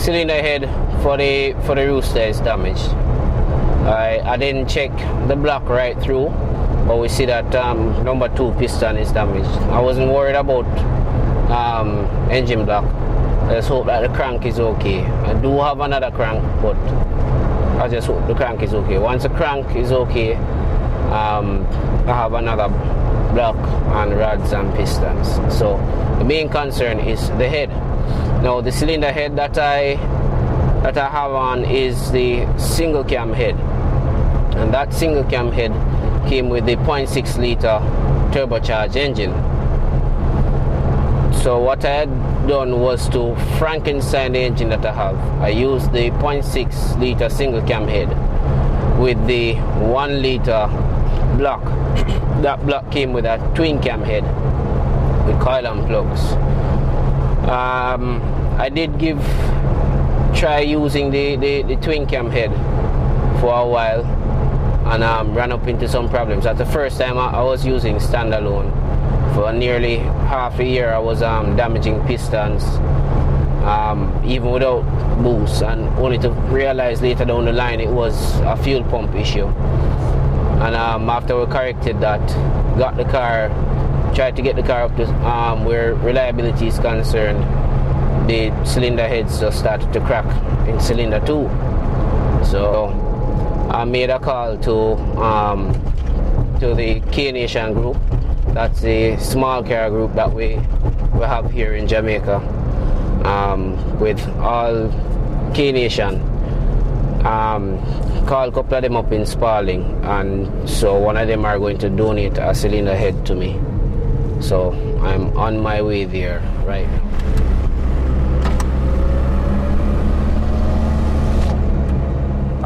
cylinder head for the Rooster is damaged. I didn't check the block right through, but we see that number 2 piston is damaged. I wasn't worried about engine block. I just hope that the crank is okay. I do have another crank, but I just hope the crank is okay. Once the crank is okay, I have another block and rods and pistons. So the main concern is the head. Now the cylinder head that I have on is the single cam head, and that single cam head came with the 0.6 liter turbocharged engine. So what I had done was to Frankenstein the engine that I have. I used the 0.6 liter single cam head with the 1 liter block. That block came with a twin cam head with coil and plugs. I did try using the twin cam head for a while and ran up into some problems. That's the first time I was using standalone. For nearly half a year I was damaging pistons even without boost, and only to realize later down the line it was a fuel pump issue. And after we corrected that, tried to get the car up to where reliability is concerned, the cylinder heads just started to crack in cylinder 2. So I made a call to the K Nation group. That's the small car group that we have here in Jamaica, with all K Nation. Call a couple of them up in Spalding, and so one of them are going to donate a cylinder head to me. So I'm on my way there right now.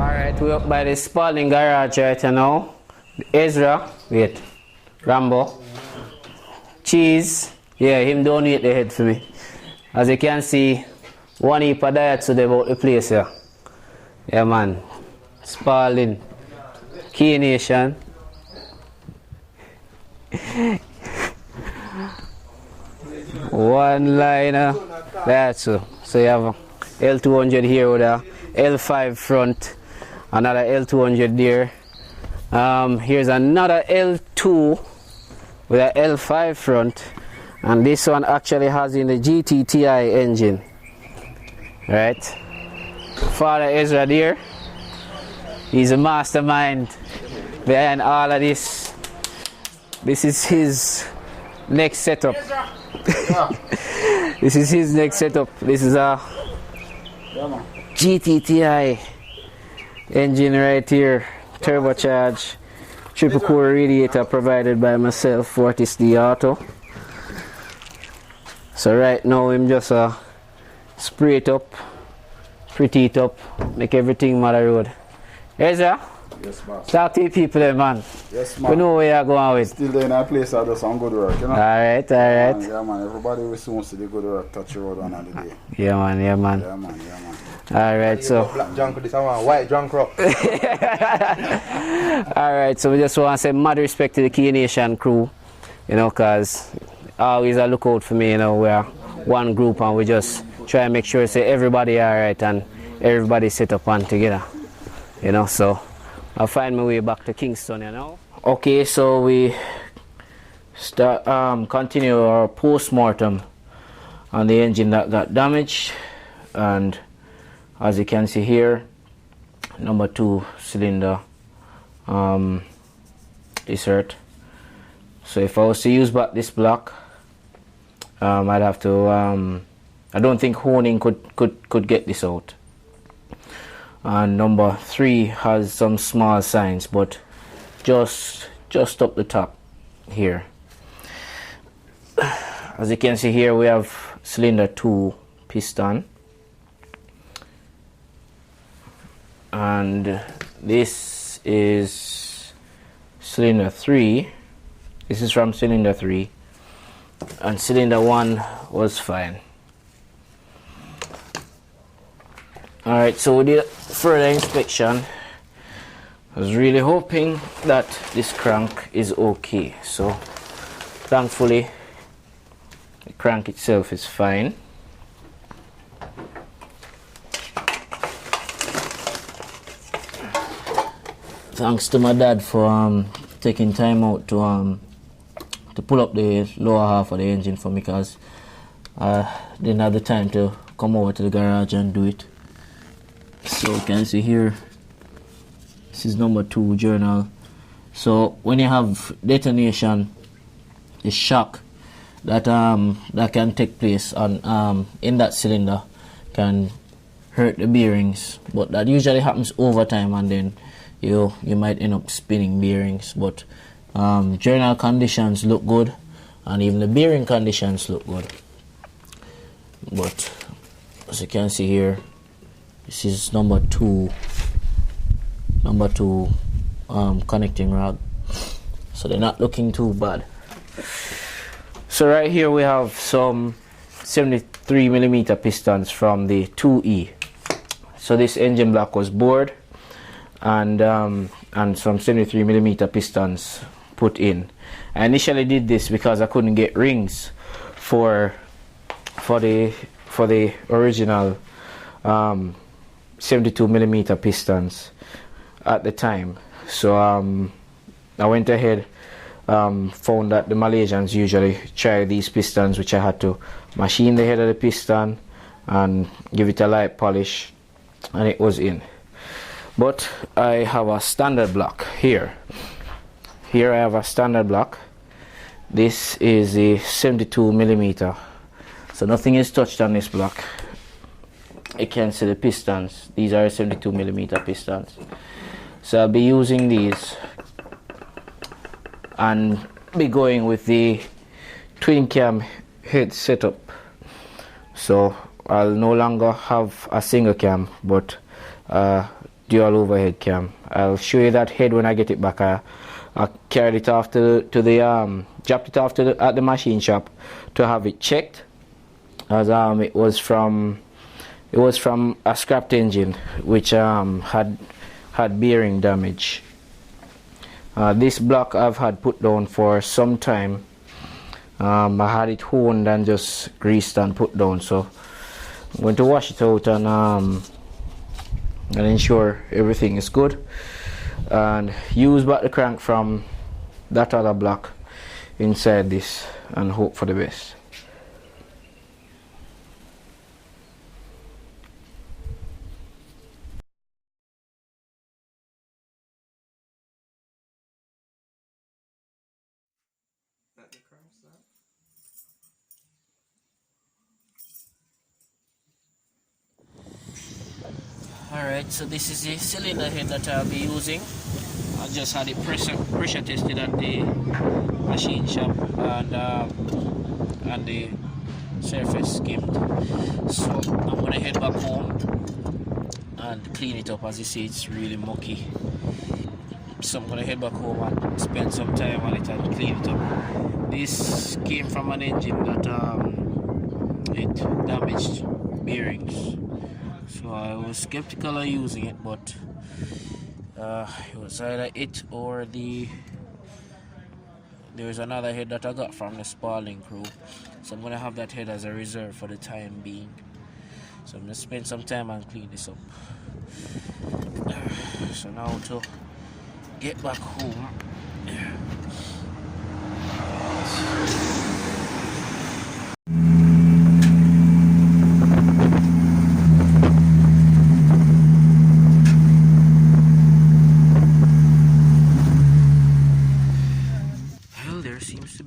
Alright, we're up by the Spalding garage right now. Ezra, wait, Rambo, Cheese, yeah, him donate the head for me. As you can see, one heap of diet today about the place here. Yeah man, Spalding, K Nation. One liner, that's so. So you have L200 here with a L5 front, another L200 there. Here's another L2 with a L5 front, and this one actually has in the GTTI engine. Right, Father Ezra there, he's a mastermind behind all of this. This is his next setup. This is his next setup. This is a GTTI engine right here, turbocharged, triple core radiator provided by myself, Fortis D Auto. So right now I'm just spray it up, pretty it up, make everything mother road. Ezra? Yes, boss. Talk to the people there, man. Yes, man. We know where you're going with. Still there in a place that does some good work, you know? Alright. Yeah, man. Everybody will soon see the good work touch the road one of the day. Yeah, man. Yeah, man. Alright, so. Black junk, this one white junk rock. Alright, so we just want to say mad respect to the K Nation crew, you know, because always a look out for me, you know. We're one group and we just try and make sure say everybody alright and everybody set up and together, you know. So I'll find my way back to Kingston, you know. Okay, so we start continue our post-mortem on the engine that got damaged, and as you can see here, number 2 cylinder is hurt. So if I was to use back this block, I'd have to I don't think honing could get this out. And number 3 has some small signs, but just up the top here. As you can see here, we have cylinder 2 piston, and this is cylinder 3. This is from cylinder 3, and cylinder 1 was fine. Alright, so we did further inspection. I was really hoping that this crank is okay, so thankfully the crank itself is fine. Thanks to my dad for taking time out to pull up the lower half of the engine for me, because I didn't have the time to come over to the garage and do it. So you can see here, this is number 2 journal. So when you have detonation, the shock that that can take place on in that cylinder can hurt the bearings, but that usually happens over time, and then you might end up spinning bearings. But journal conditions look good, and even the bearing conditions look good. But as you can see here, this is number 2 connecting rod, so they're not looking too bad. So right here we have some 73mm pistons from the 2E. So this engine block was bored, and some 73mm pistons put in. I initially did this because I couldn't get rings for the original 72mm pistons at the time. So I went ahead, found that the Malaysians usually try these pistons, which I had to machine the head of the piston and give it a light polish, and it was in. But I have a standard block here. Here I have a standard block. This is a 72mm, so nothing is touched on this block. You can see the pistons. These are 72mm pistons. So I'll be using these and be going with the twin cam head setup. So I'll no longer have a single cam, but dual overhead cam. I'll show you that head when I get it back. I carried it off to the dropped it off at the machine shop to have it checked, as it was from a scrapped engine which had bearing damage. This block I've had put down for some time. I had it honed and just greased and put down, so I'm going to wash it out and ensure everything is good, and use back the crank from that other block inside this and hope for the best. Alright, so this is the cylinder head that I'll be using. I just had it pressure tested at the machine shop, and the surface skimmed. So I'm gonna head back home and clean it up. As you see, it's really mucky. So I'm gonna head back home and spend some time on it and clean it up. This came from an engine that it damaged bearings. So I was skeptical of using it, but it was either it or there's another head that I got from the Spalding crew. So I'm gonna have that head as a reserve for the time being. So I'm gonna spend some time and clean this up. So now to get back home.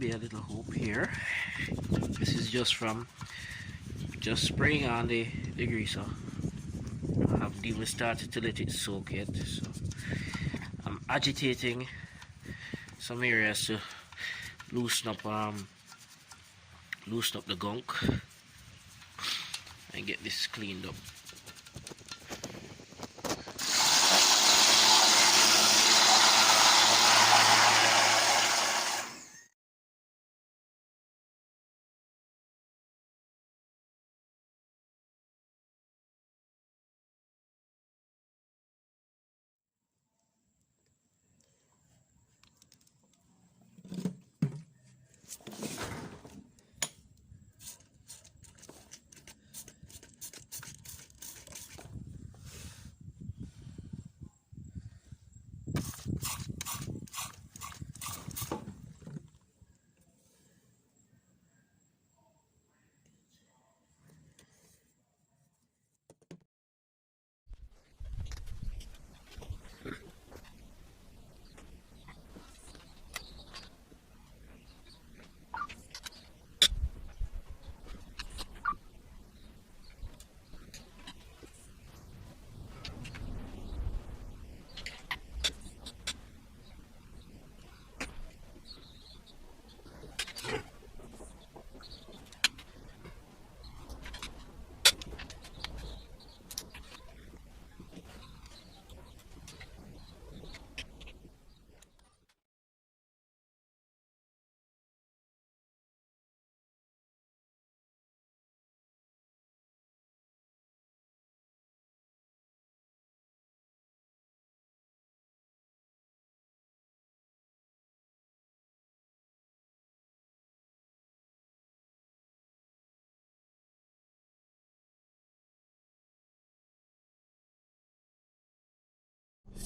A little hope here. This is just from spraying on the degreaser. I haven't even started to let it soak yet, so I'm agitating some areas to loosen up the gunk and get this cleaned up.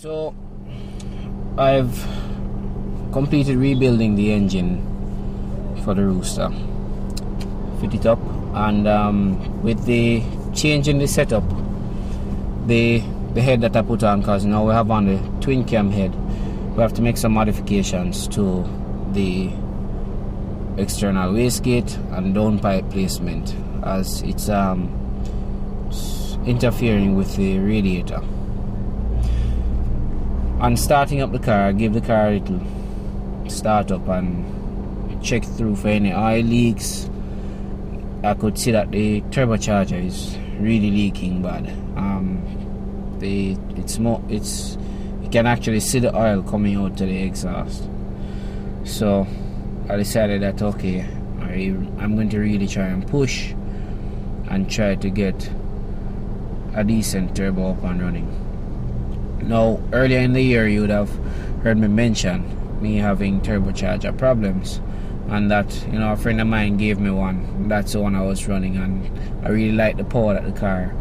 So I've completed rebuilding the engine for the Rooster, fit it up, and with the change in the setup, the head that I put on, because now we have on the twin cam head, we have to make some modifications to the external wastegate and downpipe placement, as it's interfering with the radiator. On starting up the car, I give the car a little start up and check through for any oil leaks. I could see that the turbocharger is really leaking bad. You can actually see the oil coming out to the exhaust. So I decided that okay, I'm going to really try and push and try to get a decent turbo up and running. Now, earlier in the year, you would have heard me mention me having turbocharger problems, and that, you know, a friend of mine gave me one. That's the one I was running, and I really like the power that the car,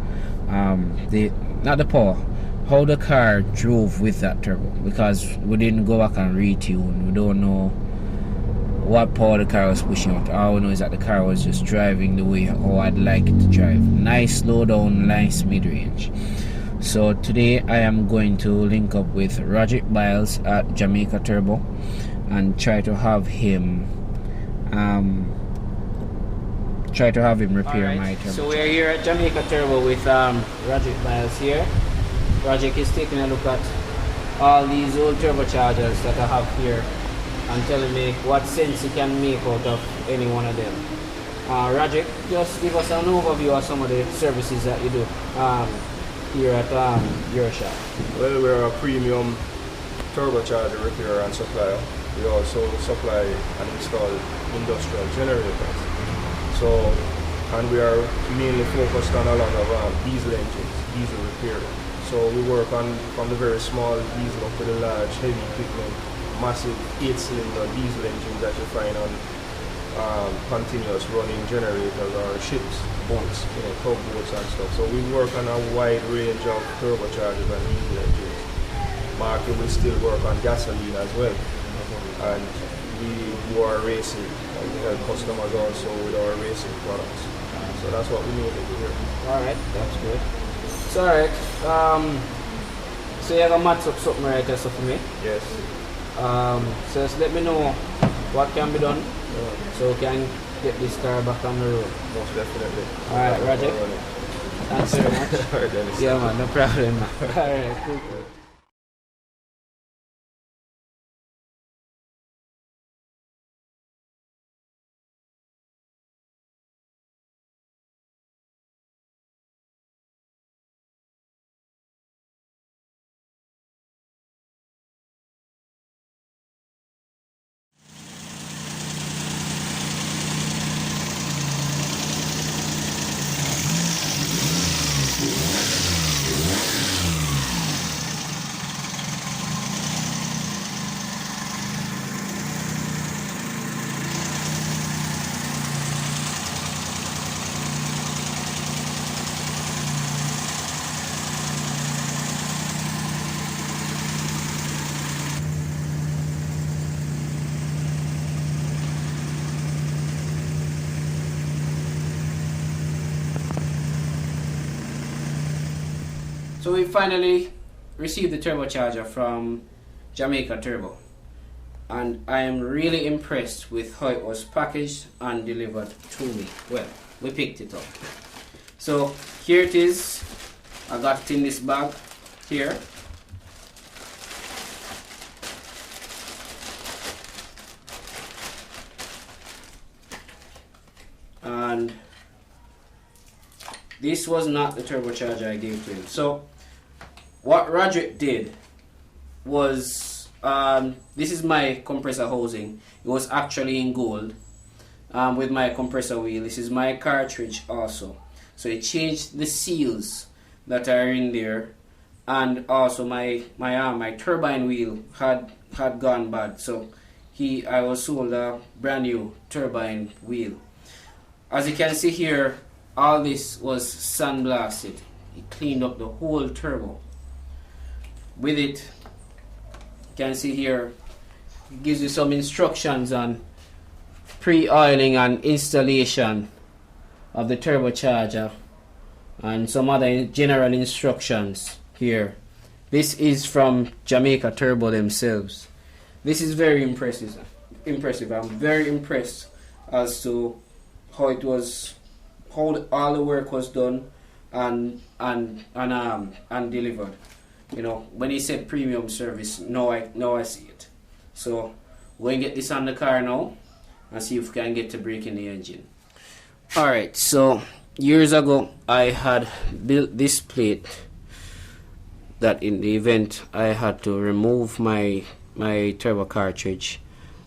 not the power, how the car drove with that turbo, because we didn't go back and retune. We don't know what power the car was pushing out. All we know is that the car was just driving the way how I'd like it to drive. Nice slow down, nice mid range. So today I am going to link up with Roger Biles at Jamaica Turbo and try to have him repair my turbo. So we are here at Jamaica Turbo with Roger Biles here. Roger is taking a look at all these old turbochargers that I have here and telling me what sense you can make out of any one of them. Roger, just give us an overview of some of the services that you do here at your shop. Well, we're a premium turbocharger repair and supplier. We also supply and install industrial generators. So, and we are mainly focused on a lot of diesel engines, diesel repair. So we work on from the very small diesel up to the large heavy equipment, massive 8-cylinder diesel engines that you find on continuous running generators or ships, boats, tugboats and stuff. So we work on a wide range of turbochargers and diesel engines. Market will still work on gasoline as well, and we do our racing, and we help customers also with our racing products. So that's what we need to do here. Alright, that's good. So alright, so you have a match up something right there for me? Yes. So just let me know what can be done so we can get this car back on the road. Most definitely. Alright, Roger. Thanks very much. Alright, Dennis. Yeah man, no problem man. Alright, cool. So we finally received the turbocharger from Jamaica Turbo, and I am really impressed with how it was packaged and delivered to me. Well, we picked it up. So here it is. I got it in this bag here. And this was not the turbocharger I gave to him. So what Roderick did was, this is my compressor housing. It was actually in gold with my compressor wheel. This is my cartridge also. So he changed the seals that are in there, and also my turbine wheel had gone bad. So I was sold a brand new turbine wheel. As you can see here, all this was sandblasted. He cleaned up the whole turbo. with it, you can see here, it gives you some instructions on pre-oiling and installation of the turbocharger and some other general instructions here. This is from Jamaica Turbo themselves. This is very impressive. I'm very impressed as to how it was, how all the work was done and delivered. You know, when he said premium service, now I see it. So we're going to get this on the car now and see if we can get to breaking the engine. Alright, so years ago I had built this plate that in the event I had to remove my turbo cartridge,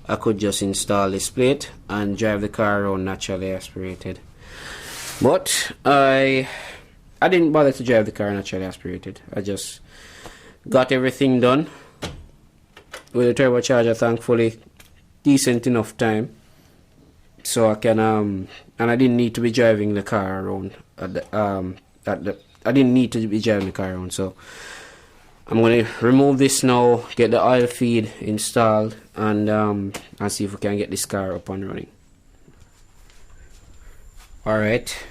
I could just install this plate and drive the car around naturally aspirated. But I didn't bother to drive the car naturally aspirated. I just got everything done with the turbocharger, thankfully decent enough time, so I can and I didn't need to be driving the car around I didn't need to be driving the car around. So I'm going to remove this now, get the oil feed installed, and see if we can get this car up and running. Alright,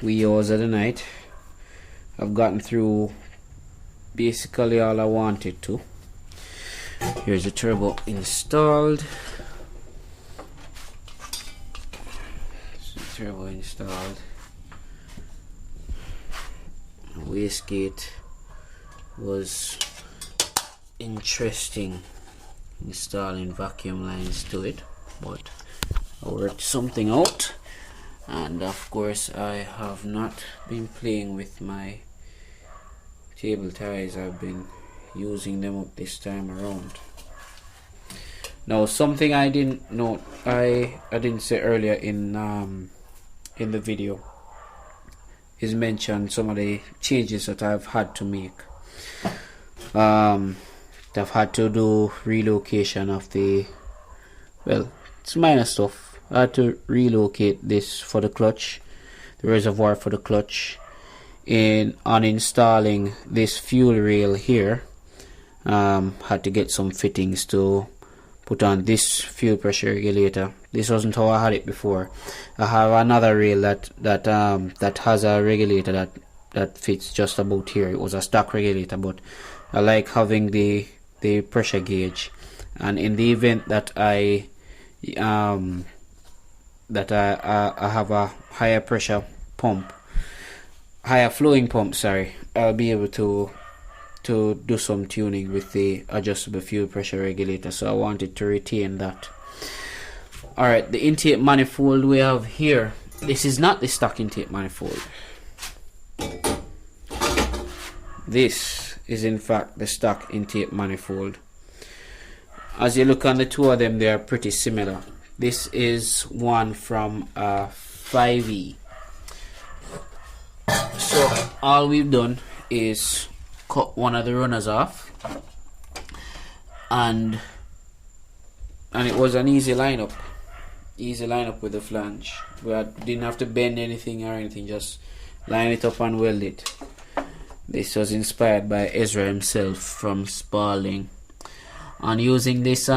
wee hours of the night. I've gotten through basically all I wanted to. Here's the turbo installed. Turbo installed. Wastegate was interesting, installing vacuum lines to it, but I worked something out. And of course I have not been playing with my cable ties. I've been using them up this time around. Now, something I didn't know, I didn't say earlier in the video is mention some of the changes that I've had to make. I've had to do relocation of the, well, it's minor stuff. I had to relocate this for the clutch, the reservoir for the clutch. On installing this fuel rail here, had to get some fittings to put on this fuel pressure regulator. This wasn't how I had it before. I have another rail that has a regulator that fits just about here. It was a stock regulator, but I like having the pressure gauge, and in the event that I have a higher pressure pump, higher flowing pump, sorry, I'll be able to do some tuning with the adjustable fuel pressure regulator. So I wanted to retain that. Alright, the intake manifold we have here, this is not the stock intake manifold. This is in fact the stock intake manifold. As you look on the two of them, they are pretty similar. This is one from 5E. So all we've done is cut one of the runners off, and it was an easy lineup with the flange. We didn't have to bend anything or anything, just line it up and weld it. This was inspired by Ezra himself from Spalding. And using this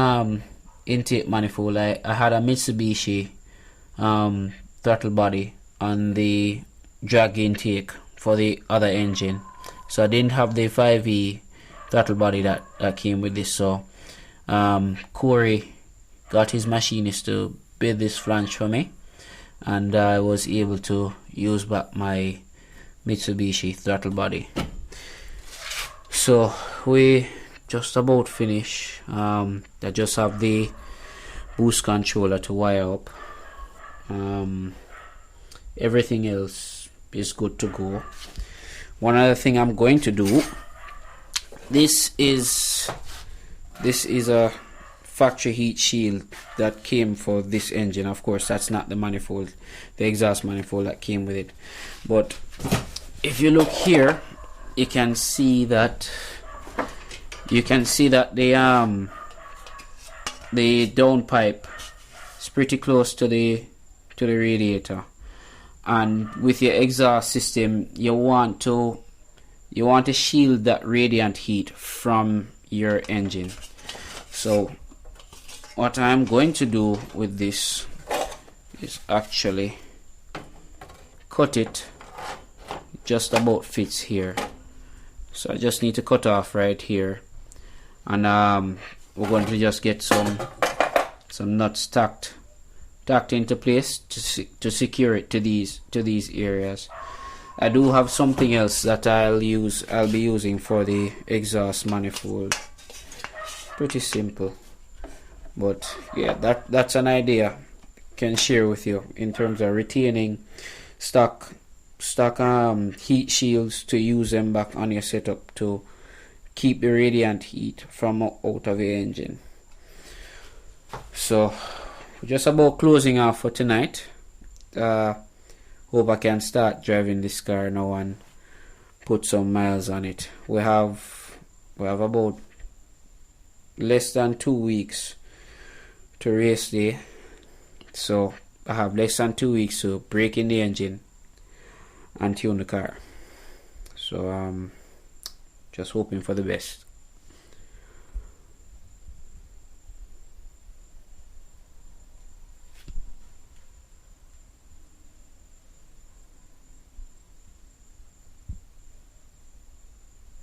intake manifold, I had a Mitsubishi throttle body on the drag intake for the other engine, so I didn't have the 5E throttle body that came with this. So Corey got his machinist to build this flange for me, and I was able to use back my Mitsubishi throttle body. So we just about finish. I just have the boost controller to wire up. Everything else is good to go. One other thing I'm going to do, this is a factory heat shield that came for this engine. Of course, that's not the manifold, the exhaust manifold that came with it. But if you look here, you can see that the downpipe is pretty close to the radiator, and with your exhaust system you want to you want to shield that radiant heat from your engine. So what I'm going to do with this is actually cut it just about fits here. So I just need to cut off right here, and we're going to just get some nuts tacked into place to secure it to these areas. I do have something else that I'll be using for the exhaust manifold. Pretty simple, but yeah, that's an idea I can share with you in terms of retaining stock heat shields, to use them back on your setup to keep the radiant heat from out of the engine. So we're just about closing off for tonight. Hope I can start driving this car now and put some miles on it. We have about less than 2 weeks to race day, so I have less than 2 weeks to break in the engine and tune the car. So just hoping for the best.